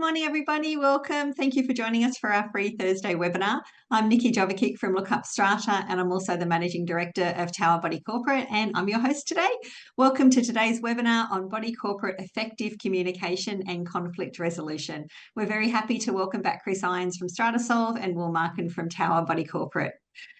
morning, everybody. Welcome. Thank you for joining us for our free Thursday webinar. I'm Nikki Jovicic from Lookupstrata, and I'm also the Managing Director of Tower Body Corporate, and I'm your host today. Welcome to today's webinar on Body Corporate Effective Communication and Conflict Resolution. We're very happy to welcome back Chris Irons from Strata and Will Marquand from Tower Body Corporate.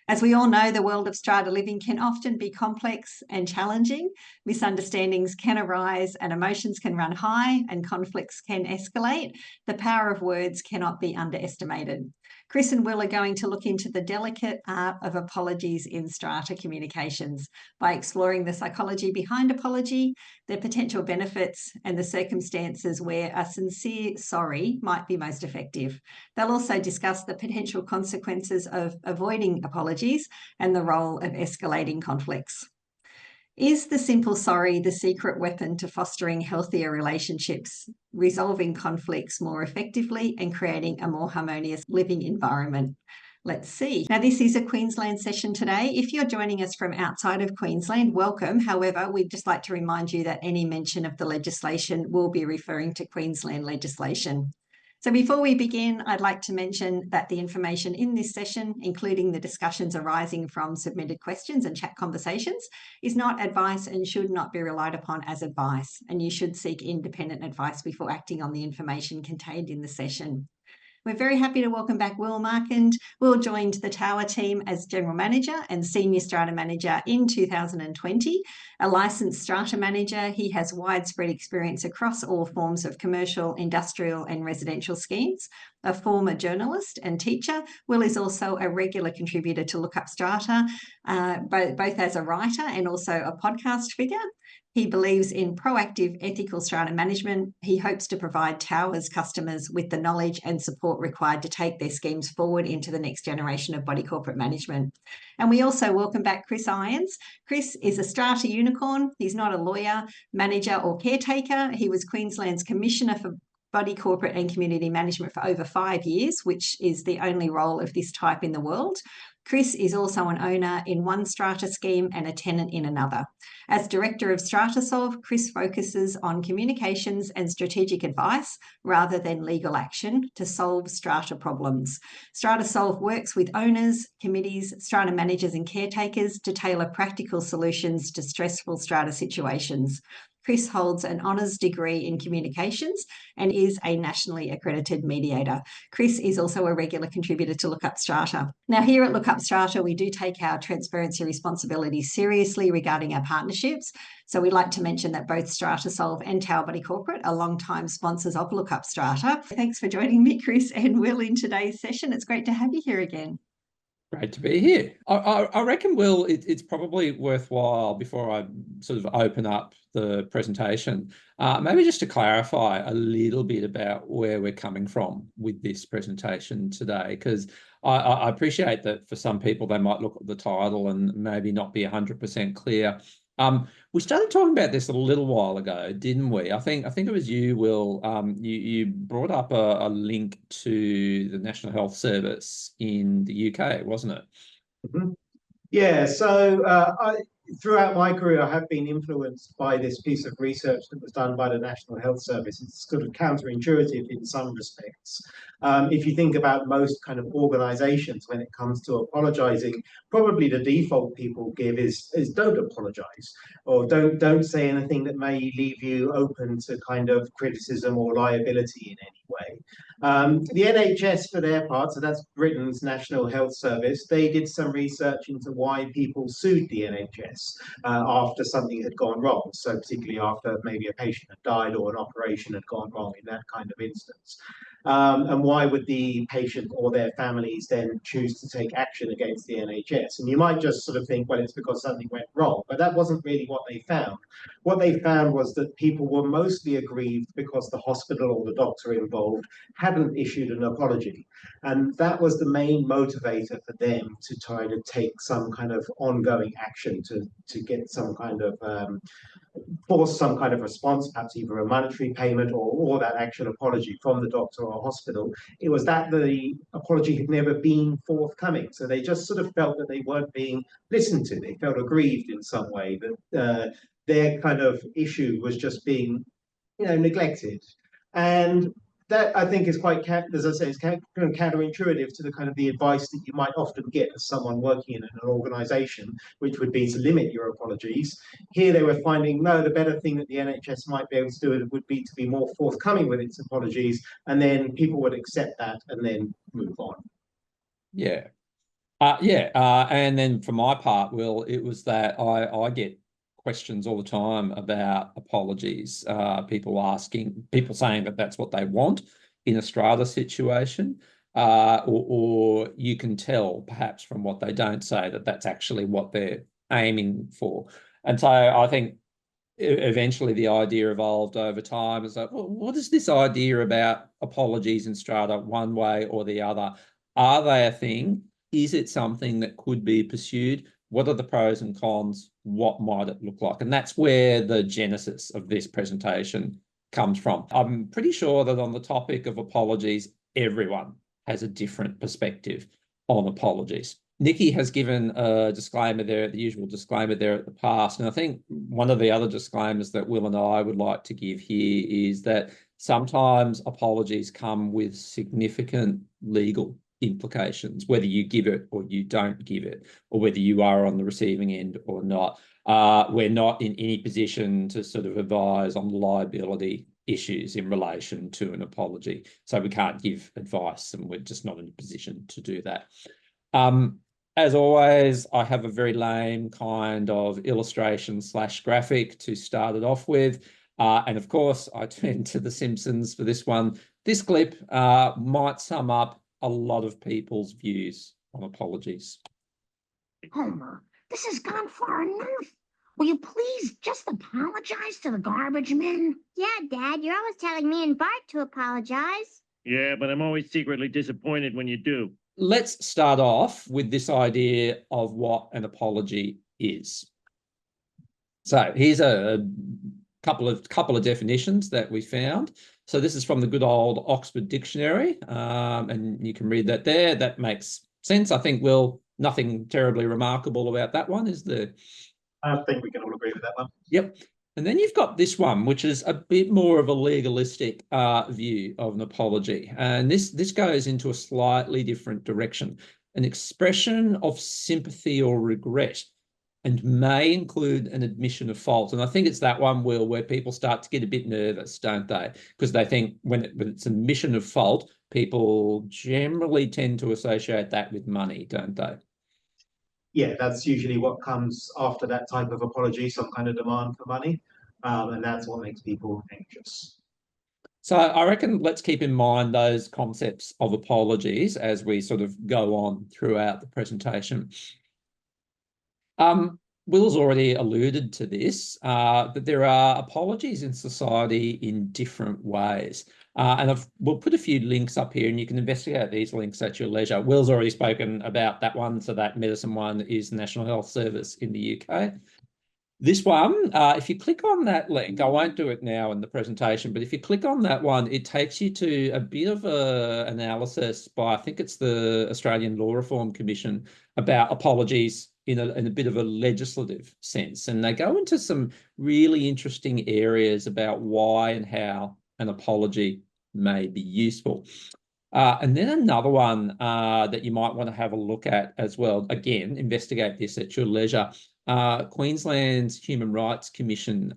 As we all know, the world of strata living can often be complex and challenging. Misunderstandings can arise and emotions can run high and conflicts can escalate. The power of words cannot be underestimated. Chris and Will are going to look into the delicate art of apologies in strata communications by exploring the psychology behind apology, their potential benefits, and the circumstances where a sincere sorry might be most effective. They'll also discuss the potential consequences of avoiding apologies and the role of escalating conflicts. Is the simple sorry the secret weapon to fostering healthier relationships, resolving conflicts more effectively, and creating a more harmonious living environment? Let's see. Now, this is a Queensland session today. If you're joining us from outside of Queensland, welcome. However, we'd just like to remind you that any mention of the legislation will be referring to Queensland legislation. So before we begin, I'd like to mention that the information in this session, including the discussions arising from submitted questions and chat conversations, is not advice and should not be relied upon as advice, and you should seek independent advice before acting on the information contained in the session. We're very happy to welcome back Will Marquand. Will joined the Tower team as General Manager and Senior Strata Manager in 2020. A licensed Strata Manager, he has widespread experience across all forms of commercial, industrial and residential schemes. A former journalist and teacher, Will is also a regular contributor to Lookupstrata, both as a writer and also a podcast figure. He believes in proactive ethical strata management. He hopes to provide Tower's customers with the knowledge and support required to take their schemes forward into the next generation of body corporate management. And we also welcome back Chris Irons. Chris is a strata unicorn. He's not a lawyer, manager or caretaker. He was Queensland's Commissioner for Body Corporate and Community Management for over 5 years, which is the only role of this type in the world. Chris is also an owner in one strata scheme and a tenant in another. As Director of Strata, Chris focuses on communications and strategic advice rather than legal action to solve strata problems. Strata works with owners, committees, strata managers and caretakers to tailor practical solutions to stressful strata situations. Chris holds an honours degree in communications and is a nationally accredited mediator. Chris is also a regular contributor to Lookupstrata. Now, here at Lookupstrata, we do take our transparency responsibilities seriously regarding our partnerships. So we'd like to mention that both Strata and Tower Body Corporate are long-time sponsors of Lookupstrata. Thanks for joining me, Chris and Will, in today's session. It's great to have you here again. Great to be here. I reckon, Will, it's probably worthwhile, before I sort of open up the presentation, maybe just to clarify a little bit about where we're coming from with this presentation today, because I appreciate that for some people, they might look at the title and maybe not be 100% clear. We started talking about this a little while ago, didn't we? I think it was you, Will. You brought up a link to the National Health Service in the UK, wasn't it? Mm-hmm. Yeah. So throughout my career, I have been influenced by this piece of research that was done by the National Health Service. It's sort of counterintuitive in some respects. If you think about most kind of organizations when it comes to apologizing, probably the default people give is don't apologize, or don't say anything that may leave you open to kind of criticism or liability in any way. The NHS, for their part, so that's Britain's National Health Service, they did some research into why people sued the NHS after something had gone wrong. So particularly after maybe a patient had died or an operation had gone wrong in that kind of instance. And why would the patient or their families then choose to take action against the NHS? And you might just sort of think, well, it's because something went wrong, but that wasn't really what they found. What they found was that people were mostly aggrieved because the hospital or the doctor involved hadn't issued an apology. And that was the main motivator for them to try to take some kind of ongoing action to get some kind of force some kind of response, perhaps either a monetary payment or that actual apology from the doctor or hospital. It was that the apology had never been forthcoming. So they just sort of felt that they weren't being listened to. They felt aggrieved in some way, that their kind of issue was just being, neglected. And that I think is quite, as I say, it's kind of counterintuitive to the kind of the advice that you might often get as someone working in an organization, which would be to limit your apologies. Here they were finding, no, the better thing that the NHS might be able to do would be to be more forthcoming with its apologies, and then people would accept that and then move on. Yeah. And then for my part, Will, it was that I get questions all the time about apologies. People saying that that's what they want in a strata situation, or you can tell perhaps from what they don't say that that's actually what they're aiming for. And so I think eventually the idea evolved over time. It's like, well, what is this idea about apologies in strata one way or the other? Are they a thing? Is it something that could be pursued? What are the pros and cons? What might it look like? And that's where the genesis of this presentation comes from. I'm pretty sure that on the topic of apologies, everyone has a different perspective on apologies. Nikki has given a disclaimer there, the usual disclaimer there at the past. And I think one of the other disclaimers that Will and I would like to give here is that sometimes apologies come with significant legal implications, whether you give it or you don't give it, or whether you are on the receiving end or not. We're not in any position to sort of advise on liability issues in relation to an apology. So we can't give advice, and we're just not in a position to do that. As always, I have a very lame kind of illustration/graphic to start it off with. And of course, I turn to The Simpsons for this one. This clip might sum up a lot of people's views on apologies. Homer, this has gone far enough. Will you please just apologize to the garbage men? Yeah, Dad, you're always telling me and Bart to apologize. Yeah, but I'm always secretly disappointed when you do. Let's start off with this idea of what an apology is. So here's a couple of definitions that we found. So this is from the good old Oxford Dictionary, and you can read that there. That makes sense. I think, Will, nothing terribly remarkable about that one, is there? I think we can all agree with that one. Yep. And then you've got this one, which is a bit more of a legalistic view of an apology. And this goes into a slightly different direction, an expression of sympathy or regret, and may include an admission of fault. And I think it's that one, Will, where people start to get a bit nervous, don't they? Because they think when it's an admission of fault, people generally tend to associate that with money, don't they? Yeah, that's usually what comes after that type of apology, some kind of demand for money. And that's what makes people anxious. So I reckon let's keep in mind those concepts of apologies as we sort of go on throughout the presentation. Will's already alluded to this, that there are apologies in society in different ways. And we'll put a few links up here and you can investigate these links at your leisure. Will's already spoken about that one. So that medicine one is National Health Service in the UK. This one, if you click on that link, I won't do it now in the presentation, but if you click on that one, it takes you to a bit of an analysis by, I think it's the Australian Law Reform Commission, about apologies in a bit of a legislative sense. And they go into some really interesting areas about why and how an apology may be useful. And then another one that you might want to have a look at as well, again, investigate this at your leisure. Queensland's Human Rights Commission,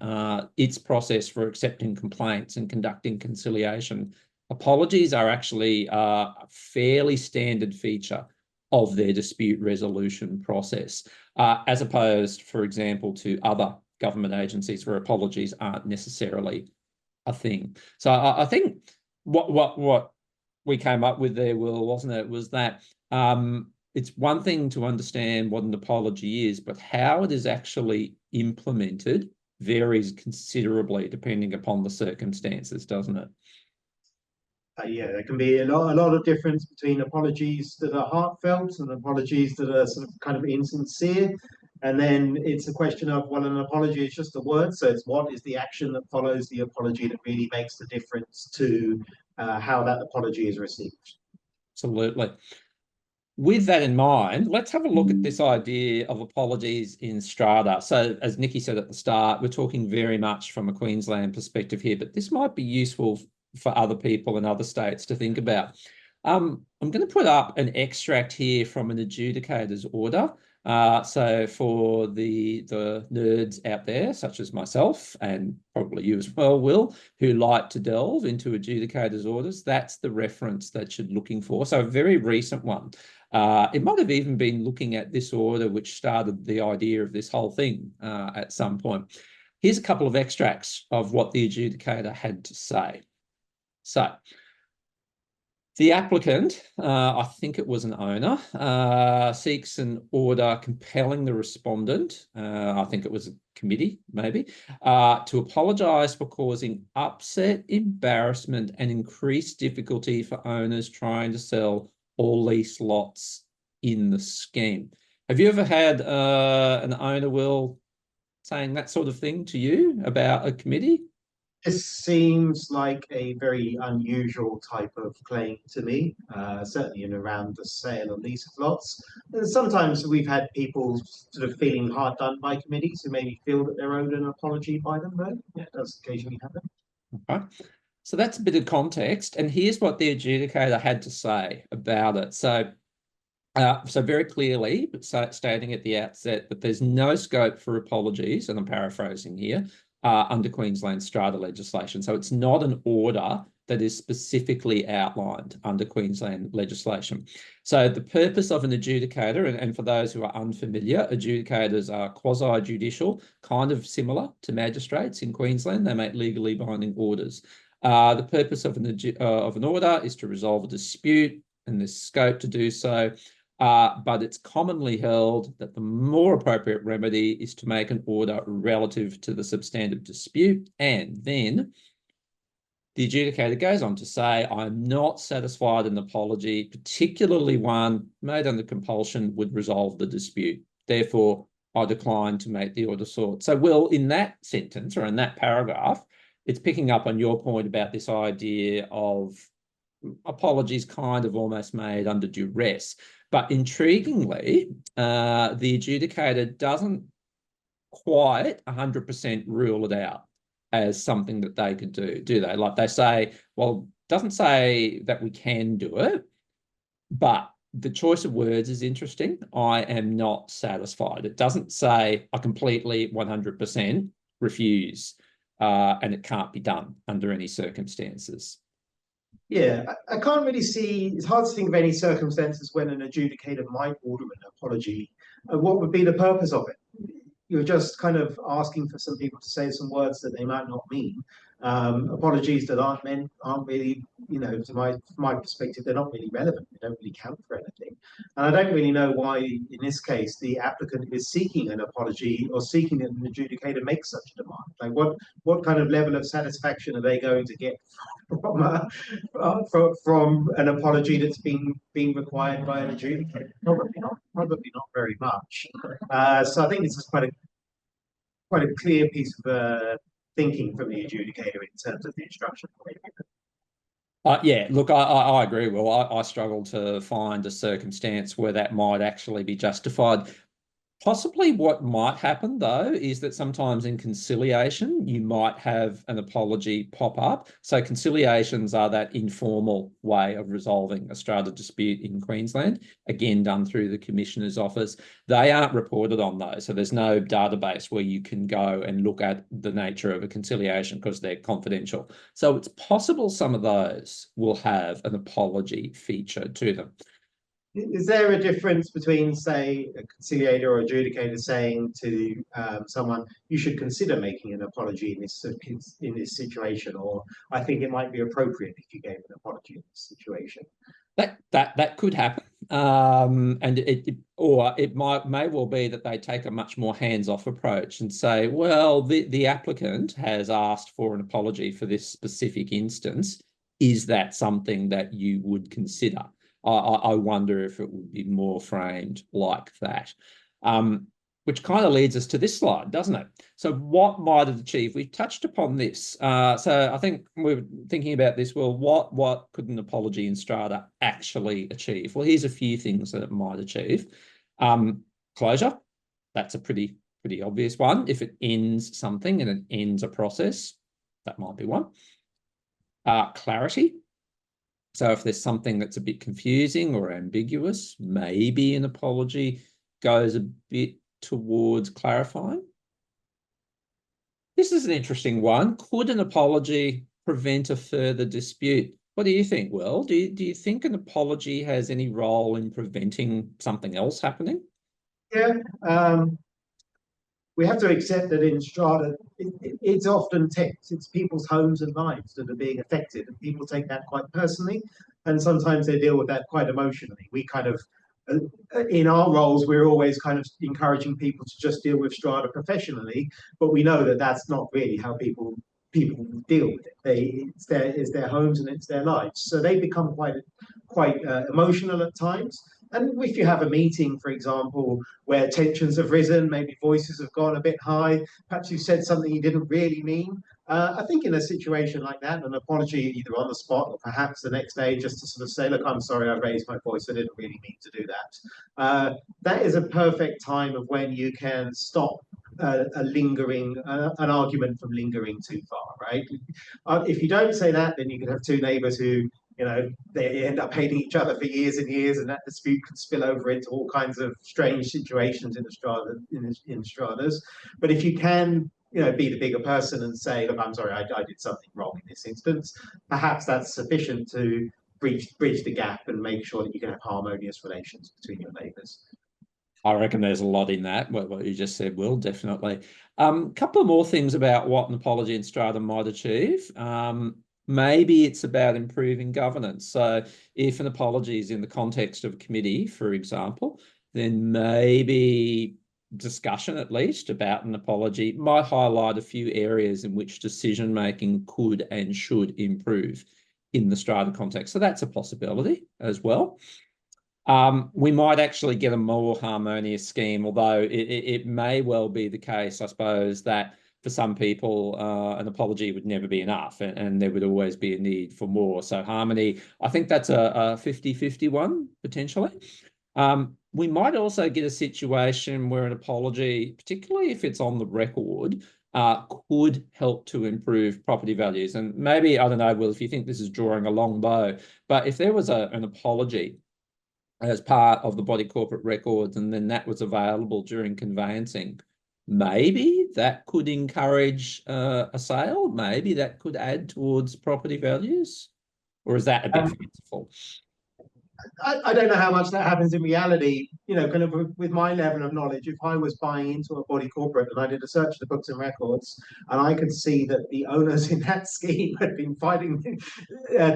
its process for accepting complaints and conducting conciliation. Apologies are actually a fairly standard feature of their dispute resolution process, as opposed, for example, to other government agencies where apologies aren't necessarily a thing. So I think what we came up with there, Will, wasn't it, was that it's one thing to understand what an apology is, but how it is actually implemented varies considerably depending upon the circumstances, doesn't it? Yeah, there can be a lot of difference between apologies that are heartfelt and apologies that are sort of kind of insincere. And then it's a question of, well, an apology is just a word. So it's what is the action that follows the apology that really makes the difference to how that apology is received. Absolutely. With that in mind, let's have a look at this idea of apologies in strata. So as Nikki said at the start, we're talking very much from a Queensland perspective here, but this might be useful for other people in other states to think about. I'm going to put up an extract here from an adjudicator's order. So for the nerds out there, such as myself, and probably you as well, Will, who like to delve into adjudicators' orders, that's the reference that you're looking for. So a very recent one. It might have even been looking at this order, which started the idea of this whole thing at some point. Here's a couple of extracts of what the adjudicator had to say. So the applicant, I think it was an owner, seeks an order compelling the respondent, I think it was a committee maybe, to apologise for causing upset, embarrassment and increased difficulty for owners trying to sell or lease lots in the scheme. Have you ever had an owner, Will, saying that sort of thing to you about a committee? This seems like a very unusual type of claim to me, certainly in around the sale and lease of lots. And sometimes we've had people sort of feeling hard done by committees who maybe feel that they're owed an apology by them, though. Yeah, it does occasionally happen. Okay. So that's a bit of context. And here's what the adjudicator had to say about it. So very clearly, stating at the outset that there's no scope for apologies, and I'm paraphrasing here, under Queensland strata legislation. So it's not an order that is specifically outlined under Queensland legislation. So the purpose of an adjudicator, and for those who are unfamiliar, adjudicators are quasi-judicial, kind of similar to magistrates in Queensland. They make legally binding orders. The purpose of an order is to resolve a dispute, and there's scope to do so. But it's commonly held that the more appropriate remedy is to make an order relative to the substantive dispute. And then the adjudicator goes on to say, I'm not satisfied an apology, particularly one made under compulsion, would resolve the dispute. Therefore, I decline to make the order sought. So, Will, in that sentence or in that paragraph, it's picking up on your point about this idea of apologies kind of almost made under duress. But intriguingly, the adjudicator doesn't quite 100% rule it out as something that they could do they? Like they say, well, it doesn't say that we can do it, but the choice of words is interesting. I am not satisfied. It doesn't say I completely 100% refuse and it can't be done under any circumstances. Yeah, I can't really see, it's hard to think of any circumstances when an adjudicator might order an apology. What would be the purpose of it? You're just kind of asking for some people to say some words that they might not mean. Apologies that aren't meant aren't really, from my perspective, they're not really relevant. They don't really count for anything. And I don't really know why, in this case, the applicant is seeking an apology or seeking that an adjudicator makes such a demand. Like, what kind of level of satisfaction are they going to get from an apology that's being required by an adjudicator? Probably not very much. So I think this is quite a clear piece of thinking from the adjudicator in terms of the instruction. Yeah, look, I agree. Well, I struggle to find a circumstance where that might actually be justified. Possibly what might happen, though, is that sometimes in conciliation, you might have an apology pop up. So conciliations are that informal way of resolving a strata dispute in Queensland, again, done through the Commissioner's office. They aren't reported on, though. So there's no database where you can go and look at the nature of a conciliation because they're confidential. So it's possible some of those will have an apology feature to them. Is there a difference between, say, a conciliator or adjudicator saying to someone, you should consider making an apology in this situation, or I think it might be appropriate if you gave an apology in this situation? That could happen, and it may well be that they take a much more hands-off approach and say, well, the applicant has asked for an apology for this specific instance. Is that something that you would consider? I wonder if it would be more framed like that, which kind of leads us to this slide, doesn't it? So what might it achieve? We've touched upon this. So I think we're thinking about this. Well, what could an apology in strata actually achieve? Well, here's a few things that it might achieve. Closure, that's a pretty obvious one. If it ends something and it ends a process, that might be one. Clarity. So if there's something that's a bit confusing or ambiguous, maybe an apology goes a bit towards clarifying. This is an interesting one. Could an apology prevent a further dispute? What do you think, Will? Do you think an apology has any role in preventing something else happening? Yeah, we have to accept that in Strata, it's often tense. It's people's homes and lives that are being affected, and people take that quite personally, and sometimes they deal with that quite emotionally. We kind of, in our roles, we're always kind of encouraging people to just deal with Strata professionally, but we know that that's not really how people deal with it. It's their homes and it's their lives, so they become quite emotional at times. And if you have a meeting, for example, where tensions have risen, maybe voices have gone a bit high, perhaps you said something you didn't really mean. I think in a situation like that, an apology either on the spot or perhaps the next day, just to sort of say, look, I'm sorry, I raised my voice, I didn't really mean to do that. That is a perfect time of when you can stop an argument from lingering too far, right? If you don't say that, then you can have two neighbors who, they end up hating each other for years and years, and that dispute can spill over into all kinds of strange situations in the stratas. But if you can, be the bigger person and say, look, I'm sorry, I did something wrong in this instance, perhaps that's sufficient to bridge the gap and make sure that you can have harmonious relations between your neighbors. I reckon there's a lot in that, what you just said, Will, definitely. Couple of more things about what an apology in Strata might achieve. Maybe it's about improving governance. So if an apology is in the context of a committee, for example, then maybe discussion at least about an apology might highlight a few areas in which decision-making could and should improve in the Strata context. So that's a possibility as well. We might actually get a more harmonious scheme, although it may well be the case, I suppose, that for some people, an apology would never be enough and there would always be a need for more. So harmony, I think that's a 50-50 one, potentially. We might also get a situation where an apology, particularly if it's on the record, could help to improve property values. And maybe, I don't know, Will, if you think this is drawing a long bow, but if there was an apology as part of the body corporate records and then that was available during conveyancing, maybe that could encourage a sale. Maybe that could add towards property values. Or is that a bit fanciful? I don't know how much that happens in reality. Kind of with my level of knowledge, if I was buying into a body corporate and I did a search of the books and records, and I could see that the owners in that scheme had been fighting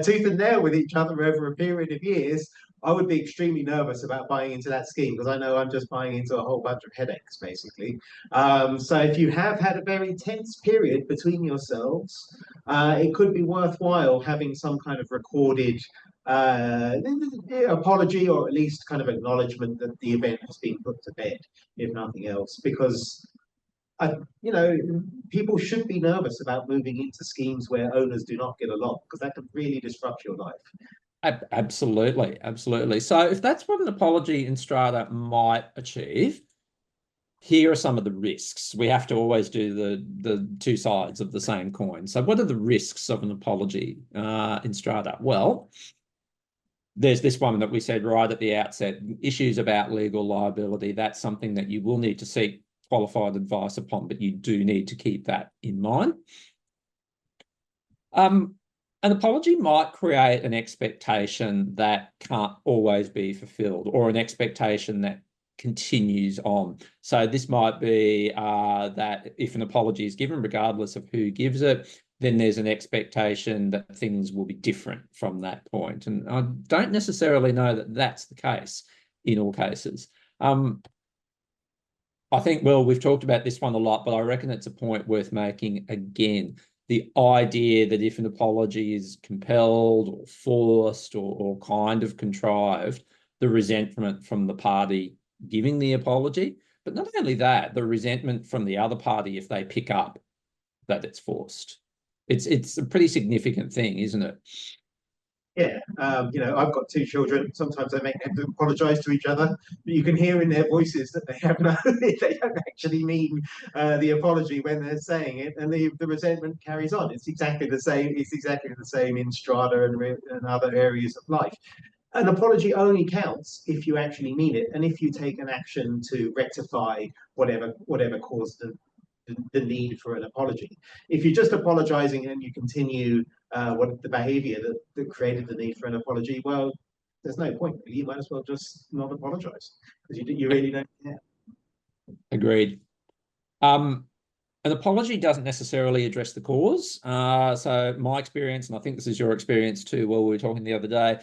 tooth and nail with each other over a period of years, I would be extremely nervous about buying into that scheme because I know I'm just buying into a whole bunch of headaches, basically. So if you have had a very tense period between yourselves, it could be worthwhile having some kind of recorded apology or at least kind of acknowledgement that the event has been put to bed, if nothing else, because people should be nervous about moving into schemes where owners do not get along because that can really disrupt your life. Absolutely, absolutely. So if that's what an apology in Strata might achieve, here are some of the risks. We have to always do the two sides of the same coin. So what are the risks of an apology in Strata? Well, there's this one that we said right at the outset, issues about legal liability. That's something that you will need to seek qualified advice upon, but you do need to keep that in mind. An apology might create an expectation that can't always be fulfilled or an expectation that continues on. So this might be that if an apology is given, regardless of who gives it, then there's an expectation that things will be different from that point. And I don't necessarily know that that's the case in all cases. I think, well, we've talked about this one a lot, but I reckon it's a point worth making again. The idea that if an apology is compelled or forced or kind of contrived, the resentment from the party giving the apology, but not only that, the resentment from the other party if they pick up that it's forced. It's a pretty significant thing, isn't it? I've got two children. Sometimes I make them apologise to each other, but you can hear in their voices that they don't actually mean the apology when they're saying it, and the resentment carries on. It's exactly the same. It's exactly the same in Strata and other areas of life. An apology only counts if you actually mean it, and if you take an action to rectify whatever caused the need for an apology. If you're just apologizing and you continue what the behavior that created the need for an apology, well, there's no point. You might as well just not apologize because you really don't care. Agreed. An apology doesn't necessarily address the cause. So my experience, and I think this is your experience too, while we were talking the other day,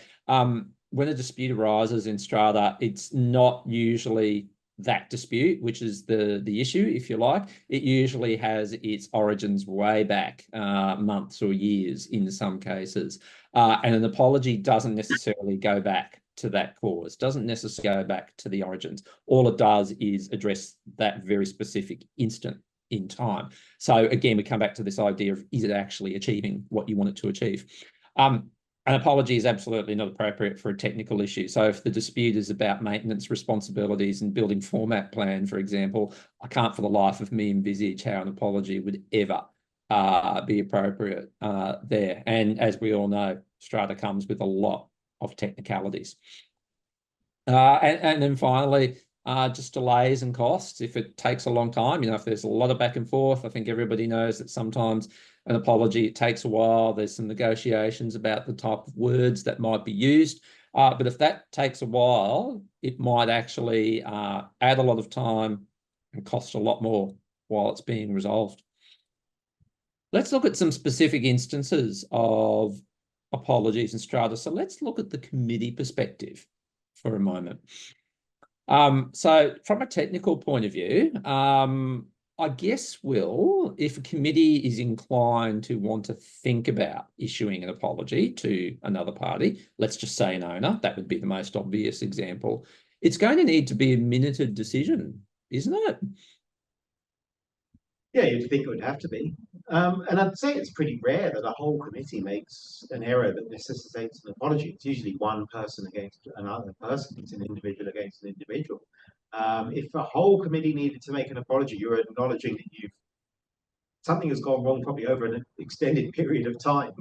when a dispute arises in Strata, it's not usually that dispute, which is the issue, if you like. It usually has its origins way back, months or years in some cases. And an apology doesn't necessarily go back to that cause, doesn't necessarily go back to the origins. All it does is address that very specific instant in time. So again, we come back to this idea of, is it actually achieving what you want it to achieve? An apology is absolutely not appropriate for a technical issue. So if the dispute is about maintenance responsibilities and building format plan, for example, I can't for the life of me envisage how an apology would ever be appropriate there. And as we all know, Strata comes with a lot of technicalities. And then finally, just delays and costs. If it takes a long time, if there's a lot of back and forth, I think everybody knows that sometimes an apology, it takes a while. There's some negotiations about the type of words that might be used. But if that takes a while, it might actually add a lot of time and cost a lot more while it's being resolved. Let's look at some specific instances of apologies in Strata. So let's look at the committee perspective for a moment. So from a technical point of view, I guess, Will, if a committee is inclined to want to think about issuing an apology to another party, let's just say an owner, that would be the most obvious example, it's going to need to be a minuted decision, isn't it? Yeah, you'd think it would have to be. And I'd say it's pretty rare that a whole committee makes an error that necessitates an apology. It's usually one person against another person. It's an individual against an individual. If a whole committee needed to make an apology, you're acknowledging that something has gone wrong, probably over an extended period of time.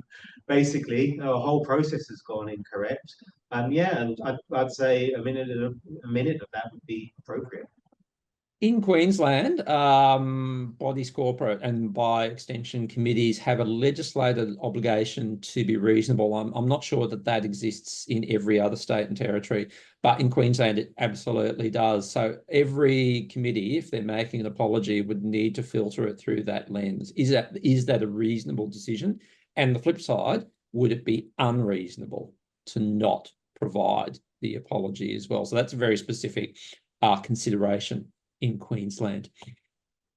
Basically, a whole process has gone incorrect. And I'd say a minute of that would be appropriate. In Queensland, bodies corporate and by extension committees have a legislated obligation to be reasonable. I'm not sure that exists in every other state and territory, but in Queensland it absolutely does. So every committee, if they're making an apology, would need to filter it through that lens. Is that a reasonable decision? And the flip side, would it be unreasonable to not provide the apology as well? So that's a very specific consideration in Queensland.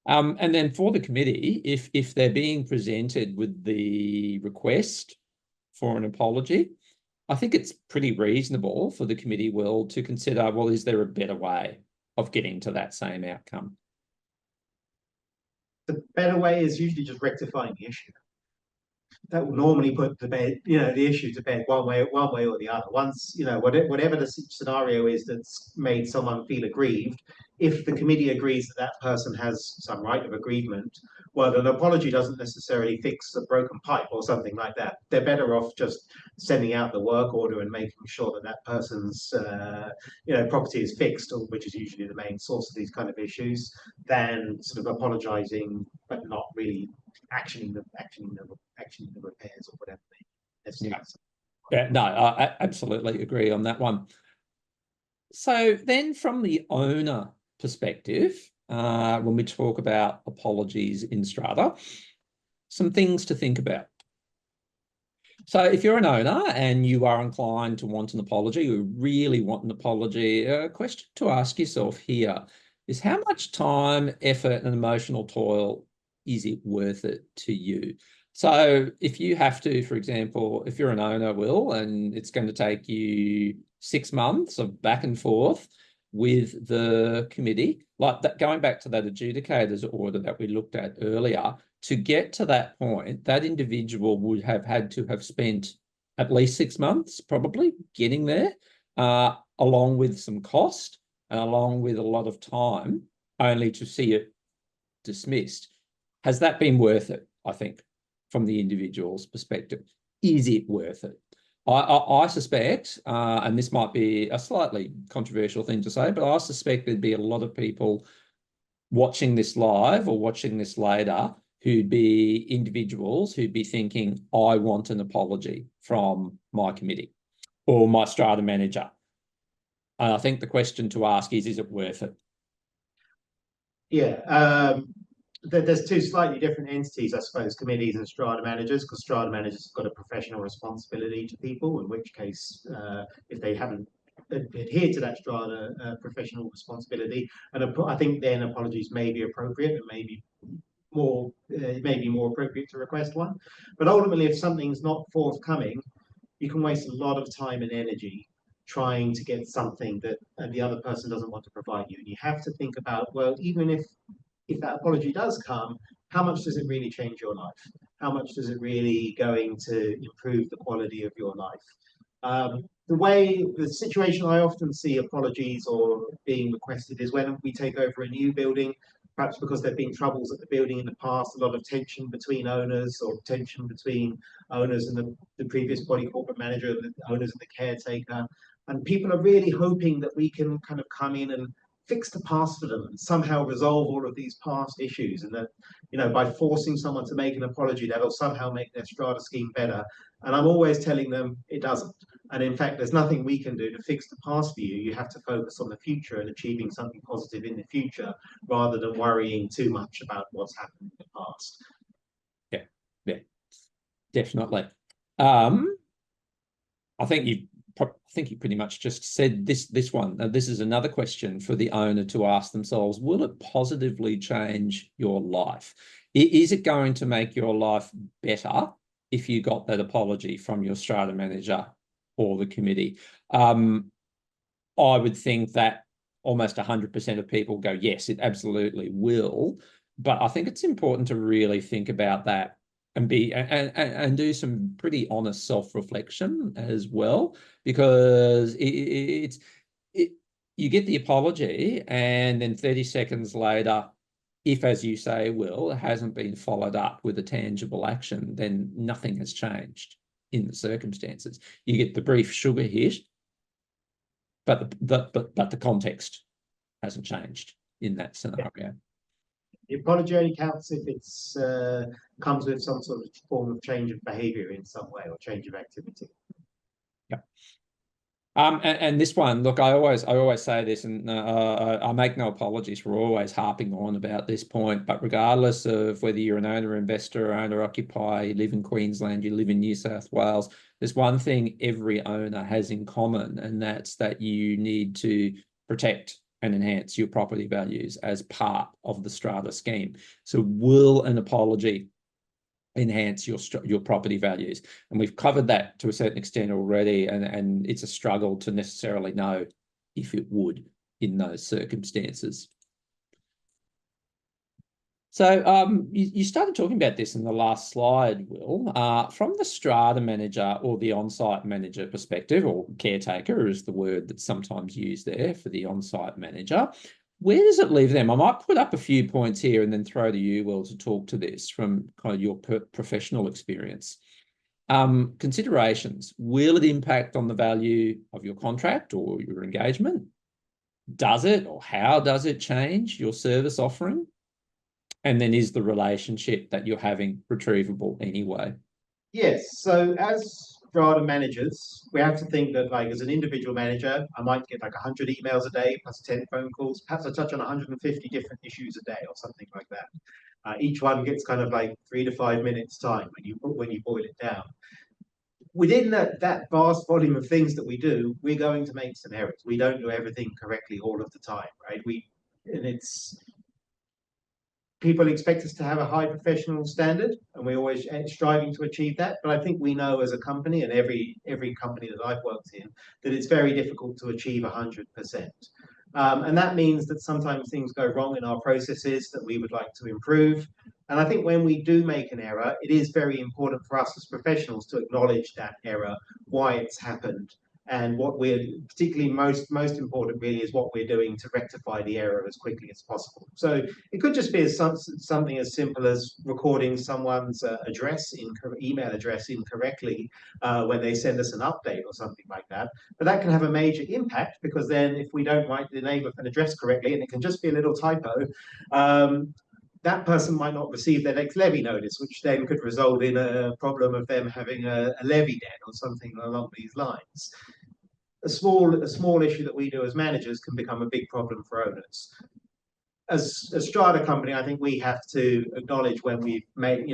And then for the committee, if they're being presented with the request for an apology, I think it's pretty reasonable for the committee, Will, to consider, well, is there a better way of getting to that same outcome? The better way is usually just rectifying the issue. That will normally put the issue to bed one way or the other. Once, whatever the scenario is that's made someone feel aggrieved, if the committee agrees that that person has some right of aggrievement, well, an apology doesn't necessarily fix a broken pipe or something like that. They're better off just sending out the work order and making sure that that person's property is fixed, which is usually the main source of these kind of issues, than sort of apologizing but not really actioning the repairs or whatever. No, I absolutely agree on that one. So then from the owner perspective, when we talk about apologies in Strata, some things to think about. So if you're an owner and you are inclined to want an apology, you really want an apology, a question to ask yourself here is, how much time, effort and emotional toil is it worth it to you? So if you have to, for example, if you're an owner, Will, and it's going to take you 6 months of back and forth with the committee, like that, going back to that adjudicator's order that we looked at earlier, to get to that point, that individual would have had to have spent at least 6 months, probably getting there, along with some cost and along with a lot of time, only to see it dismissed. Has that been worth it, I think, from the individual's perspective? Is it worth it? I suspect, and this might be a slightly controversial thing to say, but I suspect there'd be a lot of people watching this live or watching this later who'd be individuals who'd be thinking, I want an apology from my committee or my strata manager. And I think the question to ask is it worth it? Yeah, there's two slightly different entities, I suppose, committees and strata managers, because strata managers have got a professional responsibility to people, in which case, if they haven't adhered to that strata professional responsibility, and I think then apologies may be appropriate and maybe more, it may be more appropriate to request one. But ultimately, if something's not forthcoming, you can waste a lot of time and energy trying to get something that the other person doesn't want to provide you. And you have to think about, well, even if that apology does come, how much does it really change your life? How much does it really going to improve the quality of your life? The situation I often see apologies or being requested is when we take over a new building, perhaps because there have been troubles at the building in the past, a lot of tension between owners or tension between owners and the previous body corporate manager, the owners and the caretaker. And people are really hoping that we can kind of come in and fix the past for them and somehow resolve all of these past issues, and that, you know, by forcing someone to make an apology, that'll somehow make their strata scheme better. And I'm always telling them it doesn't. And in fact, there's nothing we can do to fix the past for you. You have to focus on the future and achieving something positive in the future rather than worrying too much about what's happened in the past. Yeah, definitely. I think you pretty much just said this one. Now, this is another question for the owner to ask themselves. Will it positively change your life? Is it going to make your life better if you got that apology from your strata manager or the committee? I would think that almost 100% of people go, yes, it absolutely will. But I think it's important to really think about that and do some pretty honest self-reflection as well, because you get the apology and then 30 seconds later, if, as you say, Will, it hasn't been followed up with a tangible action, then nothing has changed in the circumstances. You get the brief sugar hit, but the context hasn't changed in that scenario. The apology only counts if it's comes with some sort of form of change of behaviour in some way or change of activity. Yeah. And this one, look, I always say this, and I make no apologies for always harping on about this point. But regardless of whether you're an owner, investor, owner occupier, you live in Queensland, you live in New South Wales, there's one thing every owner has in common, and that's that you need to protect and enhance your property values as part of the strata scheme. So will an apology enhance your property values? And we've covered that to a certain extent already, and it's a struggle to necessarily know if it would in those circumstances. So you started talking about this in the last slide, Will. From the strata manager or the on-site manager perspective, or caretaker is the word that's sometimes used there for the on-site manager, where does it leave them? I might put up a few points here and then throw to you, Will, to talk to this from kind of your professional experience. Considerations. Will it impact on the value of your contract or your engagement? Does it, or how does it change your service offering? And then is the relationship that you're having retrievable anyway? Yes. So as strata managers, we have to think that, like, as an individual manager, I might get like 100 emails a day plus 10 phone calls. Perhaps I touch on 150 different issues a day or something like that. Each one gets kind of like 3 to 5 minutes time when you boil it down. Within that vast volume of things that we do, we're going to make some errors. We don't do everything correctly all of the time, right? People expect us to have a high professional standard, and we're always striving to achieve that. But I think we know as a company, and every company that I've worked in, that it's very difficult to achieve 100%. And that means that sometimes things go wrong in our processes that we would like to improve. And I think when we do make an error, it is very important for us as professionals to acknowledge that error, why it's happened, and what we're particularly most important really is what we're doing to rectify the error as quickly as possible. So it could just be something as simple as recording someone's email address incorrectly when they send us an update or something like that. But that can have a major impact, because then if we don't write the name of an address correctly, and it can just be a little typo, that person might not receive their next levy notice, which then could result in a problem of them having a levy debt or something along these lines. A small issue that we do as managers can become a big problem for owners. As a Strata company, I think we have to acknowledge when we've made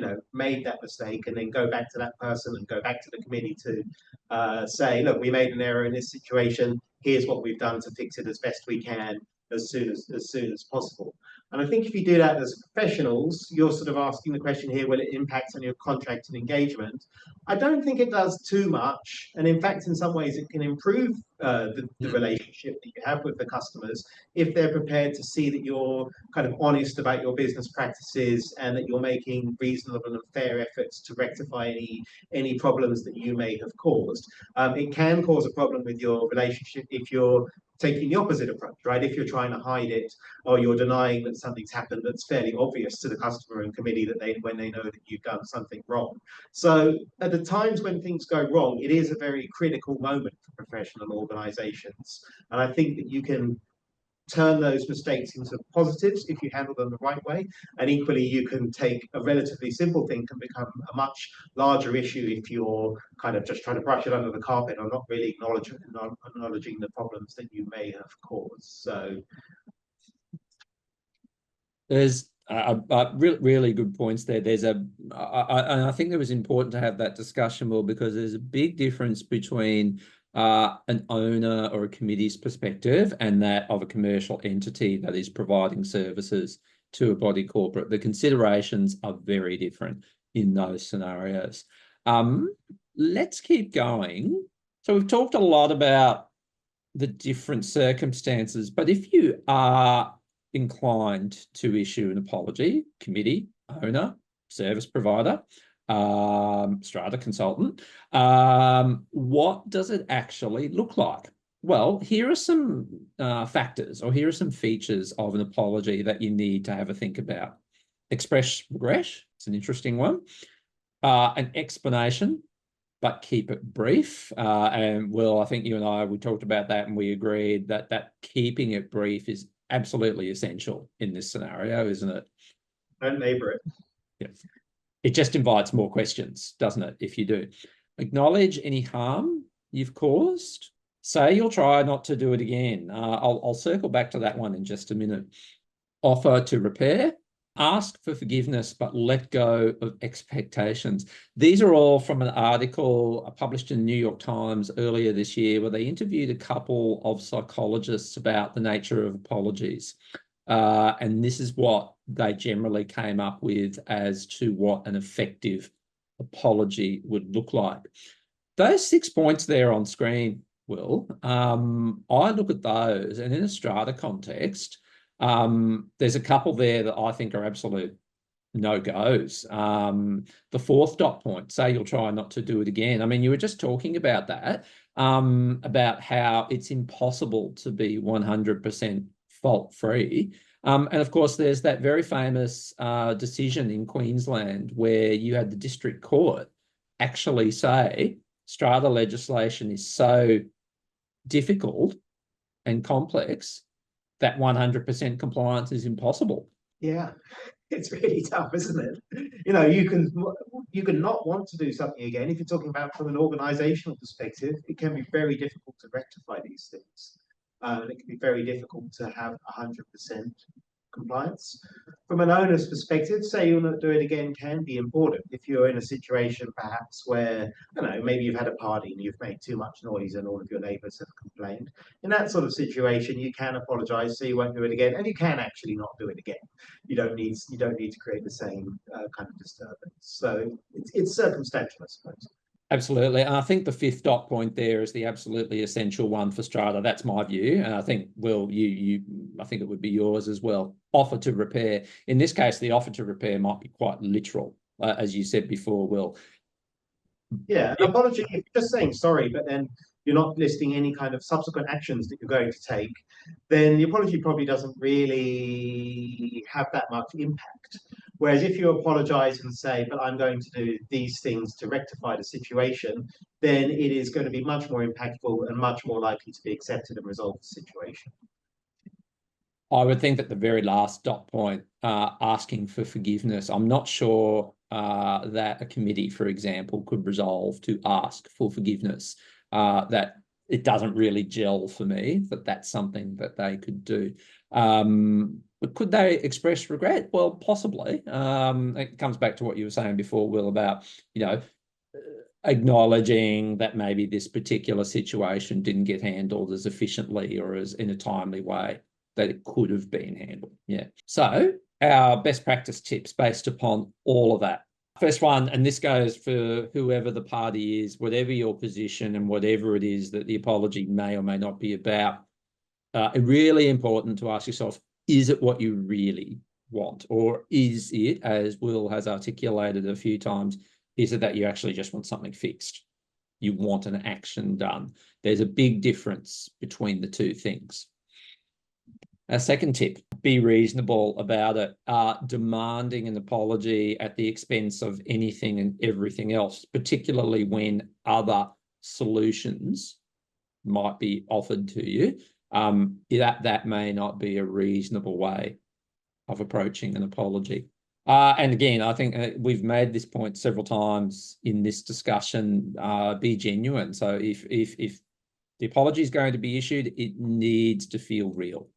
that mistake, and then go back to that person and go back to the committee to say, look, we made an error in this situation. Here's what we've done to fix it as best we can as soon as possible. And I think if you do that as professionals, you're sort of asking the question here, will it impact on your contract and engagement? I don't think it does too much. And in fact, in some ways, it can improve the relationship that you have with the customers if they're prepared to see that you're kind of honest about your business practices, and that you're making reasonable and fair efforts to rectify any problems that you may have caused. It can cause a problem with your relationship if you're taking the opposite approach, right? If you're trying to hide it, or you're denying that something's happened that's fairly obvious to the customer and committee when they know that you've done something wrong. So at the times when things go wrong, it is a very critical moment for professional organizations. And I think that you can turn those mistakes into positives if you handle them the right way. And equally, you can take a relatively simple thing can become a much larger issue if you're kind of just trying to brush it under the carpet, or not really acknowledging the problems that you may have caused. So there's really good points there. I think it was important to have that discussion more, because there's a big difference between an owner or a committee's perspective and that of a commercial entity that is providing services to a body corporate. The considerations are very different in those scenarios. Let's keep going. So we've talked a lot about the different circumstances, but if you are inclined to issue an apology, committee, owner, service provider, strata consultant, what does it actually look like? Well, here are some factors, or here are some features of an apology that you need to have a think about. Express regret, it's an interesting one. An explanation, but keep it brief. And Will, I think you and we talked about that, and we agreed that keeping it brief is absolutely essential in this scenario, isn't it? Don't labor it. Yeah. It just invites more questions, doesn't it, if you do? Acknowledge any harm you've caused. Say you'll try not to do it again. I'll circle back to that one in just a minute. Offer to repair. Ask for forgiveness, but let go of expectations. These are all from an article published in the New York Times earlier this year, where they interviewed a couple of psychologists about the nature of apologies. And this is what they generally came up with as to what an effective apology would look like. Those 6 points there on screen, Will, I look at those, and in a strata context, there's a couple there that I think are absolute no-goes. The fourth dot point, say you'll try not to do it again. I mean, you were just talking about that, about how it's impossible to be 100% fault-free. And of course, there's that very famous decision in Queensland where you had the district court actually say strata legislation is so difficult and complex that 100% compliance is impossible. Yeah, it's really tough, isn't it? You know, you can not want to do something again. If you're talking about from an organizational perspective, it can be very difficult to rectify these things. And it can be very difficult to have 100% compliance. From an owner's perspective, say you'll not do it again can be important. If you're in a situation perhaps where, I don't know, maybe you've had a party and you've made too much noise and all of your neighbours have complained. In that sort of situation, you can apologise, so you won't do it again, and you can actually not do it again. You don't need to create the same kind of disturbance. So it's circumstantial, I suppose. Absolutely. And I think the fifth dot point there is the absolutely essential one for strata. That's my view. And I think, Will, I think it would be yours as well. offer to repair. In this case, the offer to repair might be quite literal, as you said before, Will. Yeah, an apology, if you're just saying sorry, but then you're not listing any kind of subsequent actions that you're going to take, then the apology probably doesn't really have that much impact. Whereas if you apologize and say, but I'm going to do these things to rectify the situation, then it is going to be much more impactful and much more likely to be accepted and resolve the situation. I would think that the very last dot point, asking for forgiveness, I'm not sure that a committee, for example, could resolve to ask for forgiveness. That it doesn't really gel for me that that's something that they could do. But could they express regret? Well, possibly. It comes back to what you were saying before, Will, about, acknowledging that maybe this particular situation didn't get handled as efficiently or as in a timely way that it could have been handled. Yeah. So our best practice tips based upon all of that. First one, and this goes for whoever the party is, whatever your position and whatever it is that the apology may or may not be about, really important to ask yourself, is it what you really want? Or is it, as Will has articulated a few times, is it that you actually just want something fixed? You want an action done. There's a big difference between the two things. Our second tip, be reasonable about it. Demanding an apology at the expense of anything and everything else, particularly when other solutions might be offered to you, that may not be a reasonable way of approaching an apology. And again, I think we've made this point several times in this discussion, be genuine. So if the apology is going to be issued, it needs to feel real.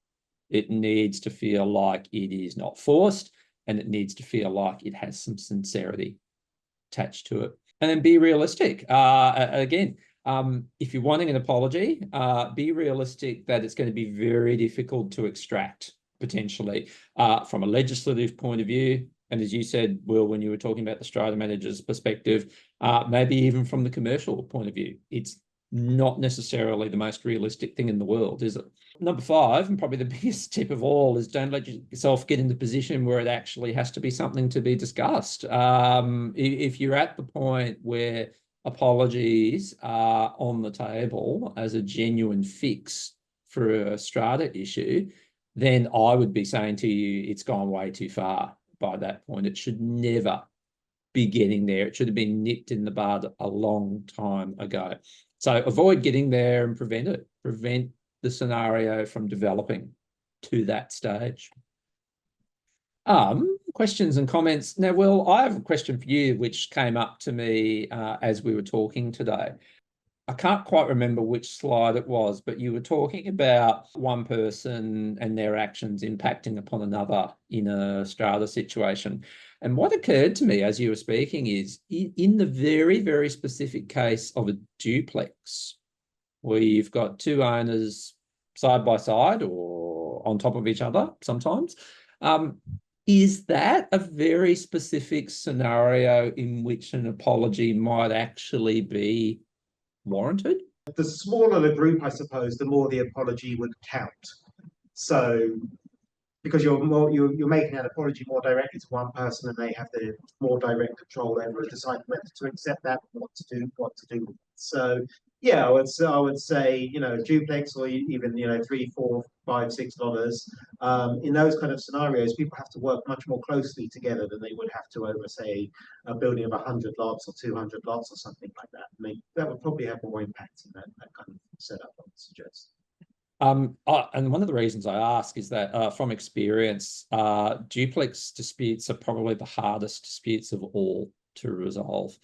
It needs to feel like it is not forced, and it needs to feel like it has some sincerity attached to it. And then be realistic. Again, if you're wanting an apology, be realistic that it's going to be very difficult to extract, potentially, from a legislative point of view. And as you said, Will, when you were talking about the strata manager's perspective, maybe even from the commercial point of view, it's not necessarily the most realistic thing in the world, is it? Number 5, and probably the biggest tip of all, is don't let yourself get in the position where it actually has to be something to be discussed. If you're at the point where apologies are on the table as a genuine fix for a strata issue, then I would be saying to you, it's gone way too far by that point. It should never be getting there. It should have been nipped in the bud a long time ago. So avoid getting there and prevent it. Prevent the scenario from developing to that stage. Questions and comments. Now, Will, I have a question for you, which came up to me as we were talking today. I can't quite remember which slide it was, but you were talking about one person and their actions impacting upon another in a strata situation. And what occurred to me as you were speaking is in the very, very specific case of a duplex, where you've got two owners side by side or on top of each other sometimes, is that a very specific scenario in which an apology might actually be warranted? The smaller the group, I suppose, the more the apology would count. So because you're making an apology more directly to one person, and they have the more direct control over deciding whether to accept that and what to do with it. So yeah, I would say duplex or even $3, $4, $5, $6. In those kind of scenarios, people have to work much more closely together than they would have to over, say, a building of 100 lots or 200 lots or something like that. I mean, that would probably have more impact in that kind of setup, I would suggest. And one of the reasons I ask is that from experience, duplex disputes are probably the hardest disputes of all to resolve,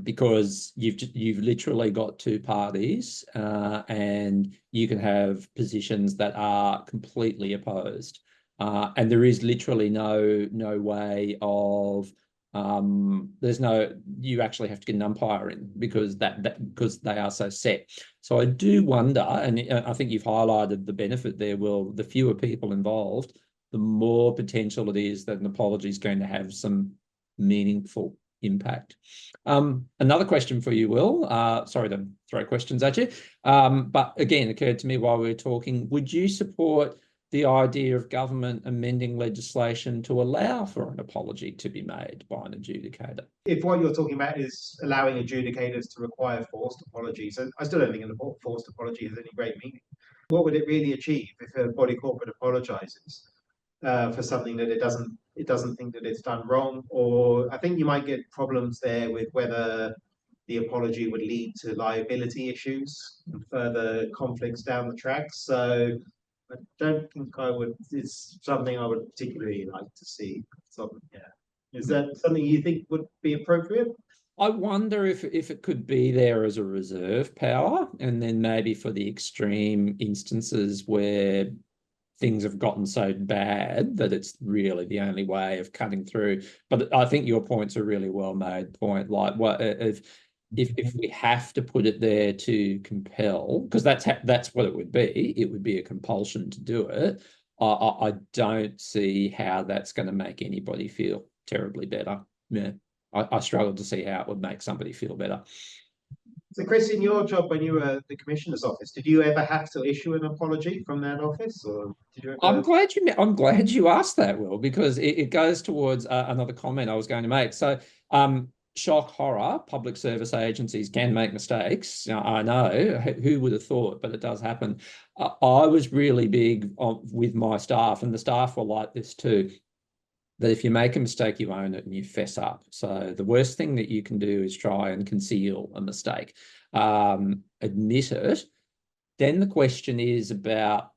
because you've literally got two parties, and you can have positions that are completely opposed, and there is literally no way of you actually have to get an umpire in because they are so set. So I do wonder, and I think you've highlighted the benefit there, Will, the fewer people involved, the more potential it is that an apology is going to have some meaningful impact. Another question for you, Will. Sorry to throw questions at you, but again, occurred to me while we were talking, would you support the idea of government amending legislation to allow for an apology to be made by an adjudicator. If what you're talking about is allowing adjudicators to require forced apologies, and I still don't think a forced apology has any great meaning. What would it really achieve if a body corporate apologizes for something that it doesn't think that it's done wrong? Or I think you might get problems there with whether the apology would lead to liability issues and further conflicts down the track. So I don't think it's something I would particularly like to see. Yeah. Is that something you think would be appropriate? I wonder if it could be there as a reserve power, and then maybe for the extreme instances where things have gotten so bad that it's really the only way of cutting through. But I think your point's a really well made point. Like, what if we have to put it there to compel, because that's what it would be. It would be a compulsion to do it. I don't see how that's going to make anybody feel terribly better. Yeah, I struggle to see how it would make somebody feel better. So, Chris, in your job when you were at the Commissioner's office, did you ever have to issue an apology from that office, or did you ever... I'm glad you asked that, Will, because it goes towards another comment I was going to make. So, shock, horror, public service agencies can make mistakes. I know, who would have thought, but it does happen. I was really big with my staff, and the staff were like this too, that if you make a mistake, you own it and you fess up. So the worst thing that you can do is try and conceal a mistake. Admit it. Then the question is about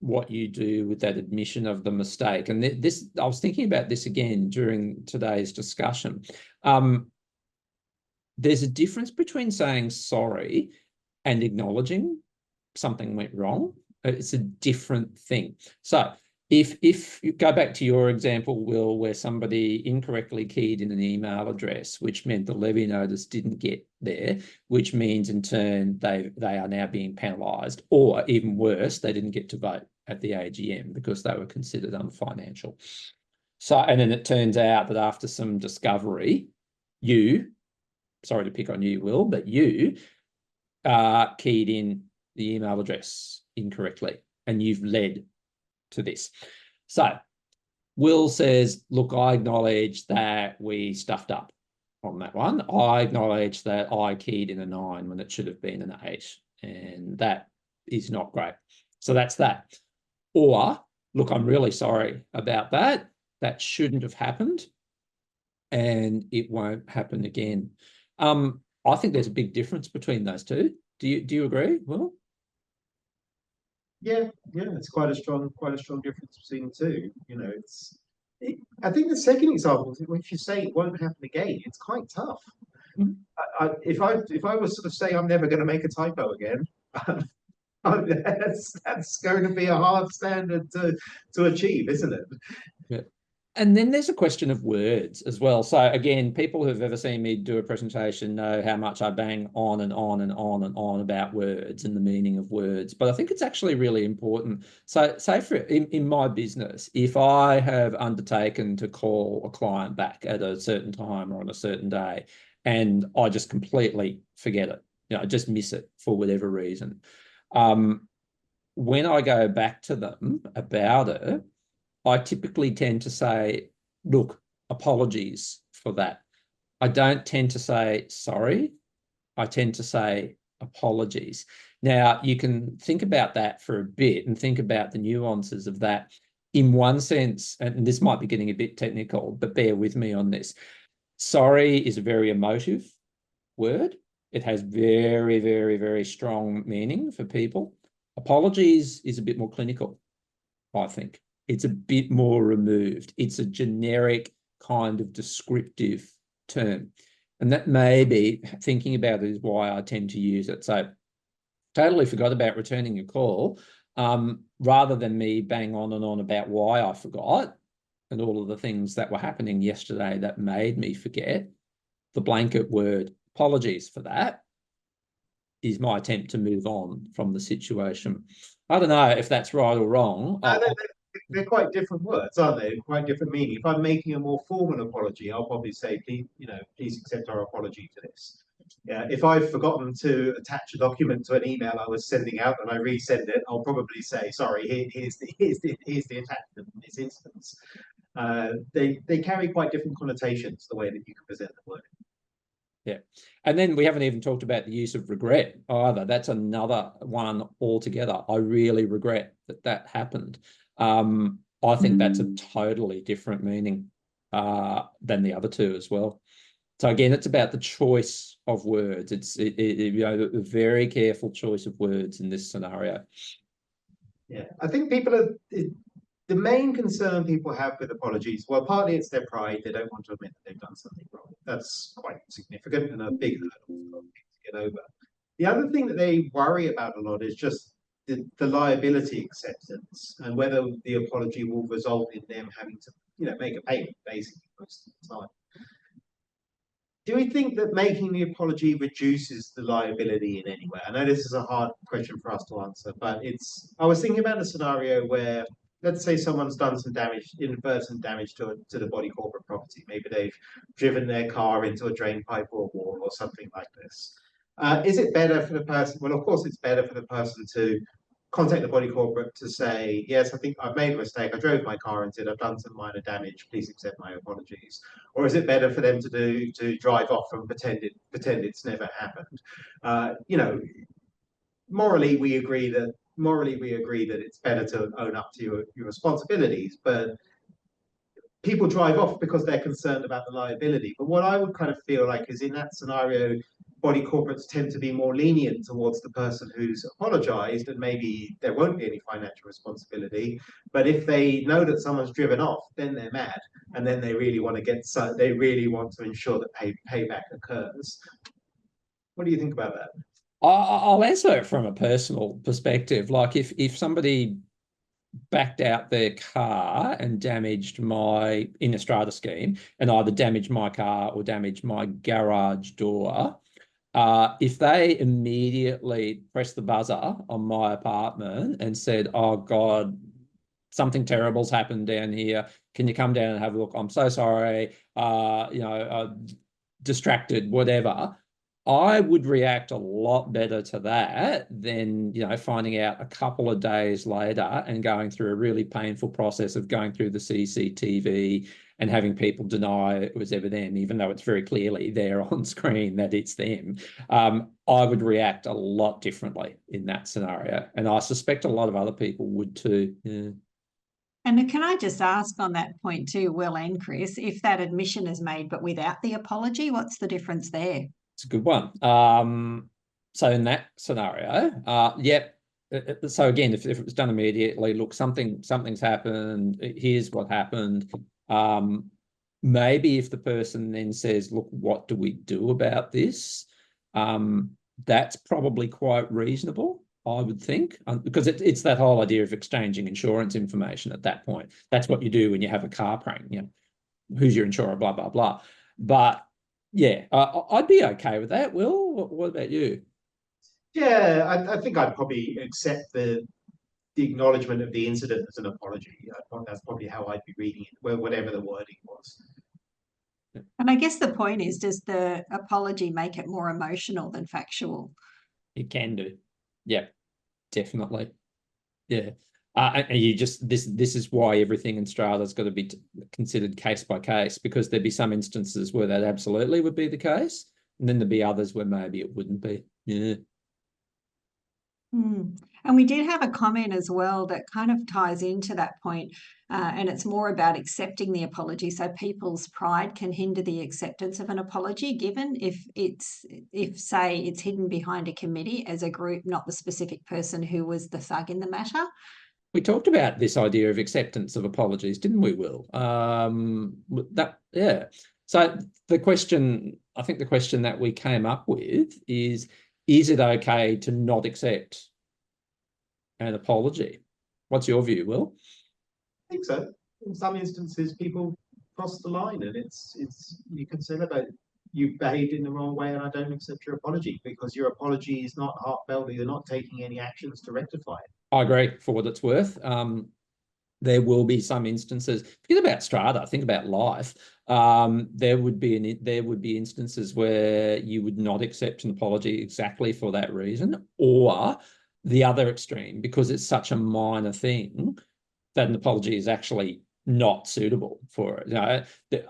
what you do with that admission of the mistake. And this, I was thinking about this again during today's discussion. There's a difference between saying sorry and acknowledging something went wrong. It's a different thing. So if you go back to your example, Will, where somebody incorrectly keyed in an email address, which meant the levy notice didn't get there, which means in turn they are now being penalised, or even worse, they didn't get to vote at the AGM because they were considered unfinancial. So, and then it turns out that after some discovery, sorry to pick on you, Will, but you keyed in the email address incorrectly, and you've led to this. So Will says, look, I acknowledge that we stuffed up on that one. I acknowledge that I keyed in a 9 when it should have been an 8, and that is not great. So that's that. Or, look, I'm really sorry about that. That shouldn't have happened, and it won't happen again. I think there's a big difference between those two. Do you agree, Will? Yeah, it's quite a strong difference between the two. You know, I think the second example, if you say it won't happen again, it's quite tough. Mm-hmm. If I was sort of saying I'm never going to make a typo again, that's going to be a hard standard to achieve, isn't it? Yeah. And then there's a question of words as well. So again, people who've ever seen me do a presentation know how much I bang on and on and on and on about words and the meaning of words. But I think it's actually really important. So say in my business, if I have undertaken to call a client back at a certain time or on a certain day, and I just completely forget it, I just miss it for whatever reason. When I go back to them about it, I typically tend to say, look, apologies for that. I don't tend to say sorry. I tend to say apologies. Now, you can think about that for a bit and think about the nuances of that. In one sense, and this might be getting a bit technical, but bear with me on this. Sorry is a very emotive word. It has very, very, very strong meaning for people. Apologies is a bit more clinical, I think. It's a bit more removed. It's a generic kind of descriptive term. And that may be, thinking about it, is why I tend to use it. So totally forgot about returning your call. Rather than me bang on and on about why I forgot and all of the things that were happening yesterday that made me forget, the blanket word, apologies for that, is my attempt to move on from the situation. I don't know if that's right or wrong. They're quite different words, aren't they? Quite different meaning. If I'm making a more formal apology, I'll probably say, please accept our apology for this. Yeah, if I've forgotten to attach a document to an email I was sending out and I resend it, I'll probably say, sorry, here's the attachment in this instance. They carry quite different connotations, the way that you can present the word. Yeah. And then we haven't even talked about the use of regret either. That's another one altogether. I really regret that happened. I think that's a totally different meaning than the other two as well. So again, it's about the choice of words. It's you know, a very careful choice of words in this scenario. Yeah, I think people are the main concern people have with apologies. Well, partly it's their pride; they don't want to admit that they've done something wrong. That's quite significant and a big hurdle for a lot of people to get over. The other thing that they worry about a lot is just the liability acceptance and whether the apology will result in them having to, make a payment basically most of the time. Do we think that making the apology reduces the liability in any way? I know this is a hard question for us to answer, but I was thinking about a scenario where, let's say someone's done some damage, inadvertent damage to the body corporate property. Maybe they've driven their car into a drain pipe or a wall or something like this. Is it better for the person? Well, of course, it's better for the person to contact the body corporate to say, yes, I think I've made a mistake. I drove my car into it. I've done some minor damage. Please accept my apologies. Or is it better for them to drive off and pretend it's never happened? Morally we agree that it's better to own up to your responsibilities, but people drive off because they're concerned about the liability. But what I would kind of feel like is in that scenario, body corporates tend to be more lenient towards the person who's apologized, and maybe there won't be any financial responsibility. But if they know that someone's driven off, then they're mad, and then they really want to ensure that payback occurs. What do you think about that? I'll answer it from a personal perspective. Like if somebody backed out their car and damaged in a strata scheme, and either damaged my car or damaged my garage door, if they immediately pressed the buzzer on my apartment and said, oh God, something terrible's happened down here, can you come down and have a look? I'm so sorry, distracted, whatever, I would react a lot better to that than, finding out a couple of days later and going through a really painful process of going through the CCTV and having people deny it was ever them, even though it's very clearly there on screen that it's them. I would react a lot differently in that scenario. And I suspect a lot of other people would too. Yeah. And can I just ask on that point too, Will and Chris, if that admission is made but without the apology, what's the difference there? It's a good one. So in that scenario, yep. So again, if it was done immediately, look, something's happened. Here's what happened. Maybe if the person then says, look, what do we do about this? That's probably quite reasonable, I would think, because it's that whole idea of exchanging insurance information at that point. That's what you do when you have a car prank, who's your insurer, blah, blah, blah. But yeah, I'd be okay with that. Will, what about you? Yeah, I think I'd probably accept the acknowledgement of the incident as an apology. That's probably how I'd be reading it, whatever the wording was. And I guess the point is, does the apology make it more emotional than factual? It can do. Yeah, definitely. Yeah. And you just this is why everything in Strata's got to be considered case by case, because there'd be some instances where that absolutely would be the case, and then there'd be others where maybe it wouldn't be. Yeah. And we did have a comment as well that kind of ties into that point, and it's more about accepting the apology. So people's pride can hinder the acceptance of an apology given if say it's hidden behind a committee as a group, not the specific person who was the thug in the matter. We talked about this idea of acceptance of apologies, didn't we, Will? Yeah. So the question that we came up with is it okay to not accept an apology? What's your view, Will? I think so. In some instances, people cross the line, and it's you can say about you behaved in the wrong way, and I don't accept your apology because your apology is not heartfelt. You're not taking any actions to rectify it. I agree, for what it's worth. there will be some instances. Forget about strata. Think about life. There would be instances where you would not accept an apology exactly for that reason, or the other extreme, because it's such a minor thing that an apology is actually not suitable for it.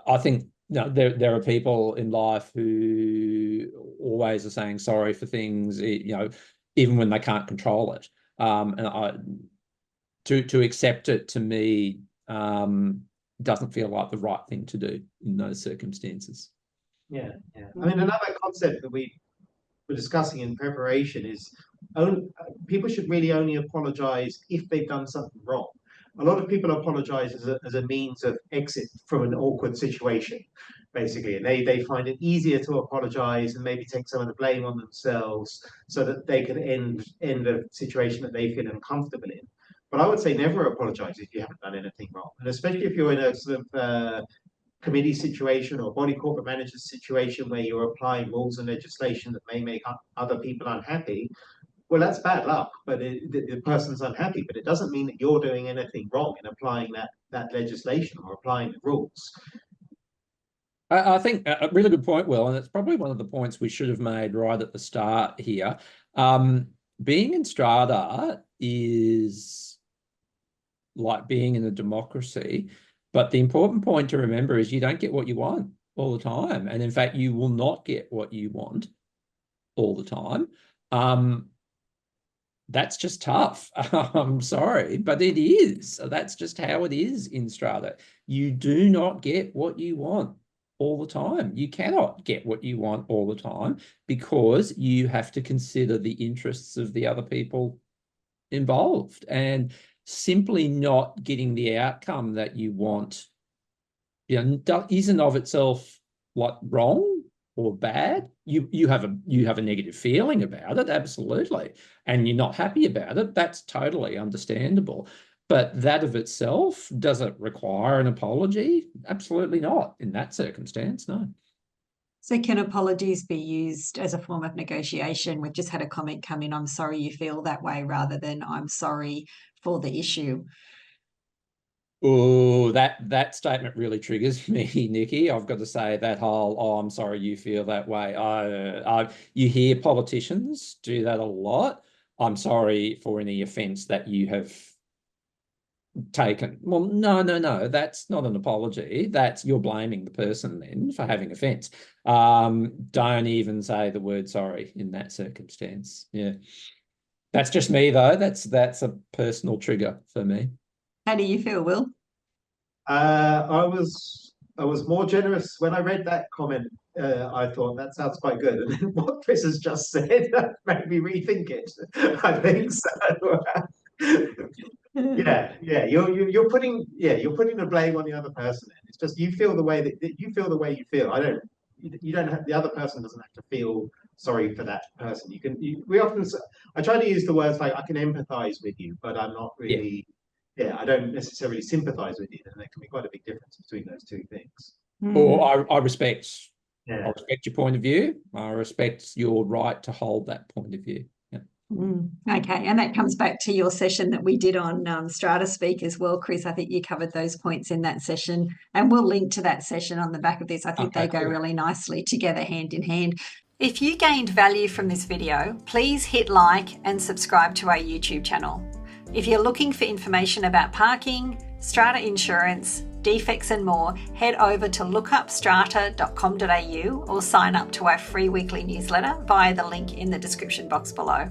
I think there are people in life who always are saying sorry for things, even when they can't control it. To accept it, to me, doesn't feel like the right thing to do in those circumstances. Yeah. I mean, another concept that we were discussing in preparation is people should really only apologize if they've done something wrong. A lot of people apologize as a means of exit from an awkward situation, basically. And they find it easier to apologize and maybe take some of the blame on themselves so that they can end a situation that they feel uncomfortable in. But I would say never apologize if you haven't done anything wrong. And especially if you're in a sort of committee situation or body corporate manager situation where you're applying rules and legislation that may make other people unhappy, well, that's bad luck, but the person's unhappy, but it doesn't mean that you're doing anything wrong in applying that legislation or applying the rules. I think a really good point, Will, and it's probably one of the points we should have made right at the start here. Being in strata is like being in a democracy, but the important point to remember is you don't get what you want all the time. And in fact, you will not get what you want all the time. That's just tough. I'm sorry, but it is. That's just how it is in strata. You do not get what you want all the time. You cannot get what you want all the time because you have to consider the interests of the other people involved, and simply not getting the outcome that you want, isn't of itself like wrong or bad. You have a negative feeling about it, absolutely, and you're not happy about it. That's totally understandable. But that of itself, does it require an apology? Absolutely not in that circumstance, no. So can apologies be used as a form of negotiation? We've just had a comment come in, I'm sorry you feel that way, rather than I'm sorry for the issue. Oh, that statement really triggers me, Nikki. I've got to say that whole, oh, I'm sorry you feel that way. You hear politicians do that a lot. I'm sorry for any offence that you have taken. Well, no, that's not an apology. That's, you're blaming the person then for having offence. Don't even say the word sorry in that circumstance. Yeah. That's just me though. That's a personal trigger for me. How do you feel, Will? I was more generous when I read that comment. I thought that sounds quite good, and then what Chris has just said made me rethink it. I think so. Yeah. You're putting the blame on the other person. It's just you feel the way that you feel the way you feel. You don't have, the other person doesn't have to feel sorry for that person. I try to use the words like I can empathize with you, but I'm not really. Yeah, I don't necessarily sympathize with you, and there can be quite a big difference between those two things. Or I respect your point of view. I respect your right to hold that point of view. Yeah. Okay, and that comes back to your session that we did on Strata Speak as well, Chris. I think you covered those points in that session, and we'll link to that session on the back of this. I think they go really nicely together, hand in hand. If you gained value from this video, please hit like and subscribe to our YouTube channel. If you're looking for information about parking, strata insurance, defects and more, head over to lookupstrata.com.au or sign up to our free weekly newsletter via the link in the description box below.